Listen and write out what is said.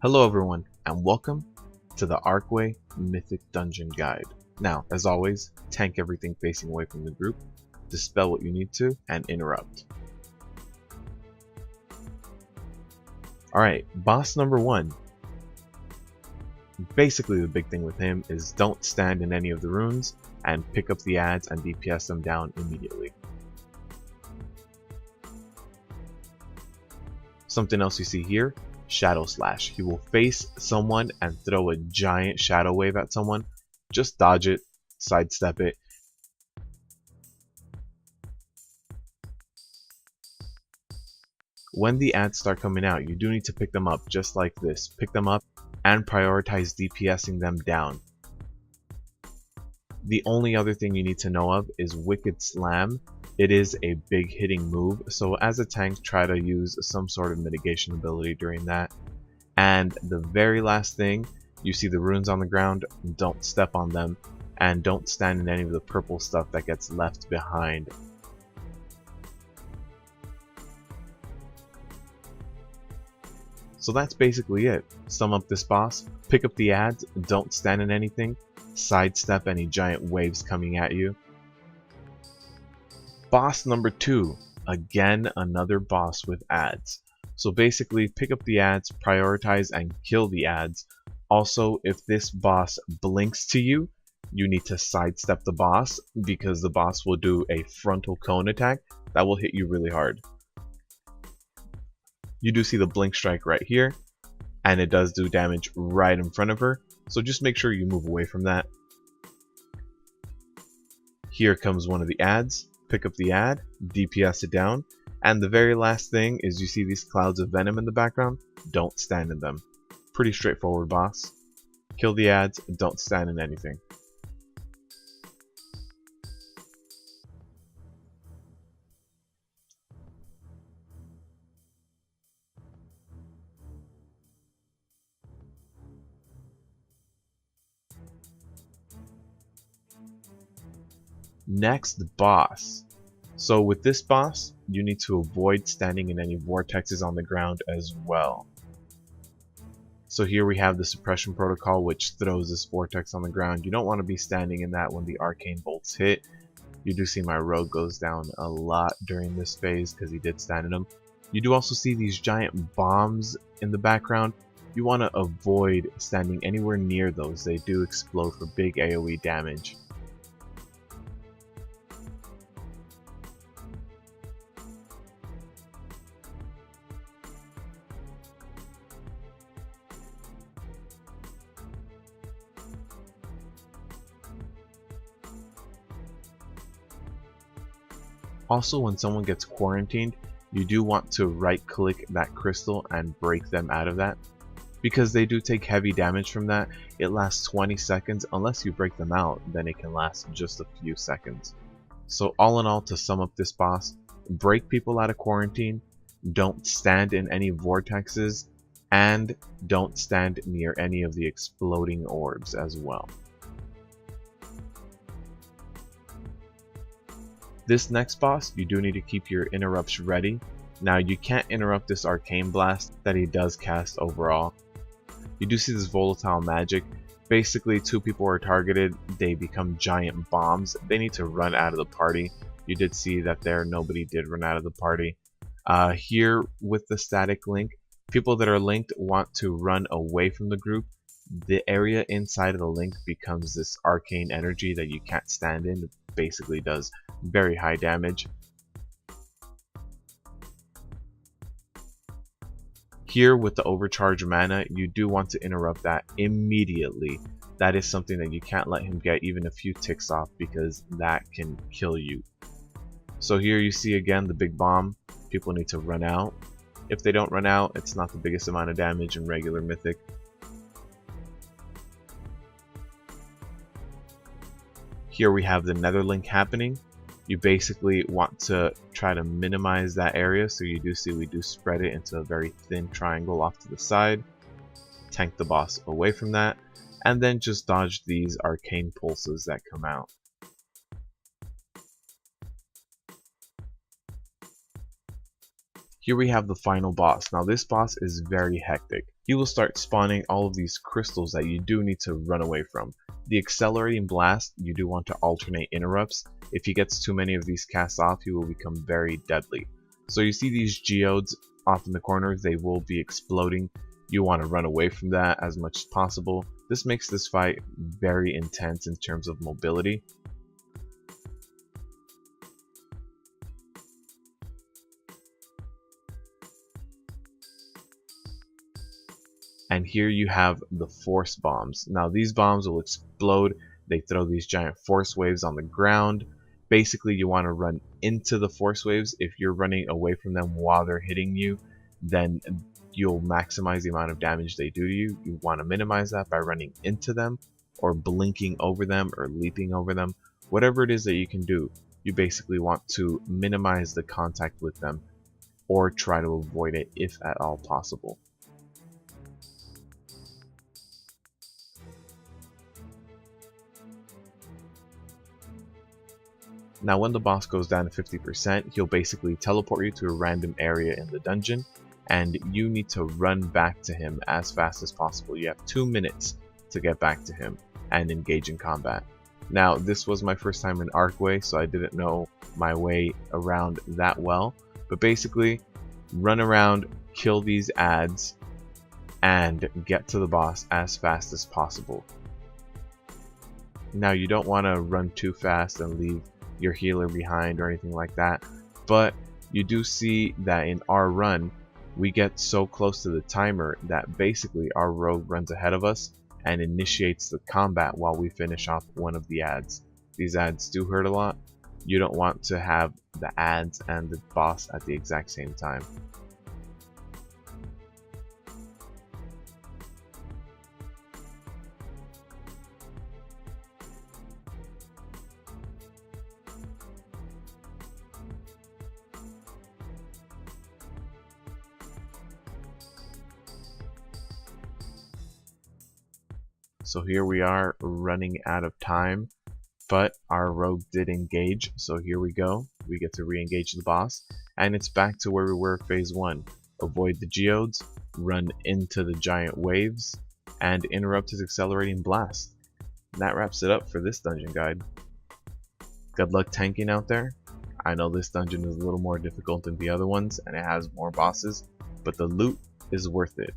Hello everyone, and welcome to the Arcway Mythic Dungeon Guide. Now, as always, tank everything facing away from the group, dispel what you need to, and interrupt. Alright, boss number 1. Basically the big thing with him is don't stand in any of the runes, and pick up the adds and DPS them down immediately. Something else you see here, Shadow Slash. He will face someone and throw a giant shadow wave at someone. Just dodge it, sidestep it. When the adds start coming out, you do need to pick them up just like this. Pick them up and prioritize DPSing them down. The only other thing you need to know of is Wicked Slam. It is a big hitting move, so as a tank try to use some sort of mitigation ability during that. And the very last thing, you see the runes on the ground, don't step on them, and don't stand in any of the purple stuff that gets left behind. So that's basically it. Sum up this boss, pick up the adds, don't stand in anything, sidestep any giant waves coming at you. Boss number 2, again another boss with adds. So basically pick up the adds, prioritize and kill the adds. Also, if this boss blinks to you, you need to sidestep the boss because the boss will do a frontal cone attack that will hit you really hard. You do see the blink strike right here, and it does do damage right in front of her, so just make sure you move away from that. Here comes one of the adds. Pick up the add, DPS it down, and the very last thing is you see these clouds of venom in the background, don't stand in them. Pretty straightforward boss. Kill the adds, don't stand in anything. Next boss. So with this boss, you need to avoid standing in any vortexes on the ground as well. So here we have the suppression protocol, which throws this vortex on the ground. You don't want to be standing in that when the arcane bolts hit. You do see my rogue goes down a lot during this phase because he did stand in them. You do also see these giant bombs in the background. You want to avoid standing anywhere near those. They do explode for big AoE damage. Also, when someone gets quarantined, you do want to right click that crystal and break them out of that. Because they do take heavy damage from that, it lasts 20 seconds. Unless you break them out, then it can last just a few seconds. So all in all, to sum up this boss, break people out of quarantine, don't stand in any vortexes, and don't stand near any of the exploding orbs as well. This next boss, you do need to keep your interrupts ready. Now you can't interrupt this arcane blast that he does cast overall. You do see this volatile magic. Basically, 2 people are targeted, they become giant bombs. They need to run out of the party. You did see that there, nobody did run out of the party. Here with the static link, people that are linked want to run away from the group. The area inside of the link becomes this arcane energy that you can't stand in. It basically does very high damage. Here with the overcharge mana, you do want to interrupt that immediately. That is something that you can't let him get even a few ticks off because that can kill you. So here you see again the big bomb. People need to run out. If they don't run out, it's not the biggest amount of damage in regular Mythic. Here we have the nether link happening. You basically want to try to minimize that area, so you do see we do spread it into a very thin triangle off to the side. Tank the boss away from that, and then just dodge these arcane pulses that come out. Here we have the final boss. Now this boss is very hectic. He will start spawning all of these crystals that you do need to run away from. The accelerating blast, you do want to alternate interrupts. If he gets too many of these cast off, he will become very deadly. So you see these geodes off in the corners, they will be exploding. You want to run away from that as much as possible. This makes this fight very intense in terms of mobility. And here you have the force bombs. Now these bombs will explode. They throw these giant force waves on the ground. Basically you want to run into the force waves. If you're running away from them while they're hitting you, then you'll maximize the amount of damage they do to you. You want to minimize that by running into them or blinking over them or leaping over them. Whatever it is that you can do, you basically want to minimize the contact with them or try to avoid it if at all possible. Now when the boss goes down to 50%, he'll basically teleport you to a random area in the dungeon, and you need to run back to him as fast as possible. You have 2 minutes to get back to him and engage in combat. Now this was my first time in Arcway, so I didn't know my way around that well, but basically run around, kill these ads, and get to the boss as fast as possible. Now you don't want to run too fast and leave your healer behind or anything like that, but you do see that in our run we get so close to the timer that basically our rogue runs ahead of us and initiates the combat while we finish off one of the ads. These ads do hurt a lot. You don't want to have the ads and the boss at the exact same time. So here we are running out of time, but our rogue did engage, so here we go. We get to re-engage the boss, and it's back to where we were phase 1. Avoid the geodes, run into the giant waves, and interrupt his accelerating blast. And that wraps it up for this dungeon guide. Good luck tanking out there. I know this dungeon is a little more difficult than the other ones, and it has more bosses, but the loot is worth it.